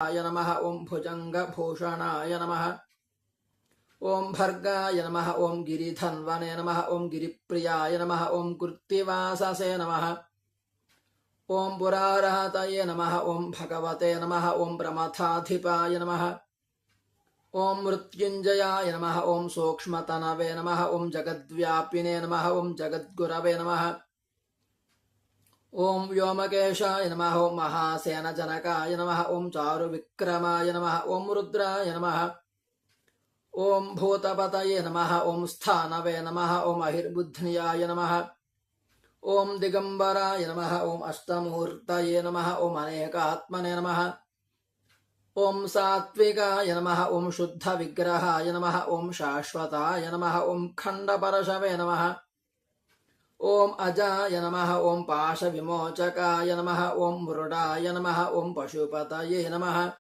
नमः ॐ भुजङ्गभूषणाय नमः ॐ भर्गाय नमः ॐ गिरिधन्वने नमः ॐ गिरिप्रियाय नमः ॐ कृत्तिवाससे नमः ॐ पुरारहतये नमः ॐ भगवते नमः ॐ प्रमथाधिपाय नमः ॐ मृत्युञ्जयाय नमः ॐ सूक्ष्मतनवे नमः ॐ जगद्व्यापिने नमः ॐ जगद्गुरवे नमः ॐ व्योमकेशाय नमः ॐ महासेनजनकाय नमः ॐ चारुविक्रमाय नमः ॐ रुद्राय नमः ॐ भूतपतये नमः ॐ स्थानवे नमः ॐ अहिर्बुद्ध्याय नमः ॐ दिगम्बराय नमः ॐ अष्टमूर्तये नमः ॐ अनेकात्मने नमः ॐ सात्विकाय नमः ॐ शुद्धविग्रहाय नमः ॐ शाश्वताय नमः ॐ खण्डपरशवे नमः ॐ अजाय नमः ॐ पाशविमोचकाय नमः ॐ मृडाय नमः ॐ पशुपतये नमः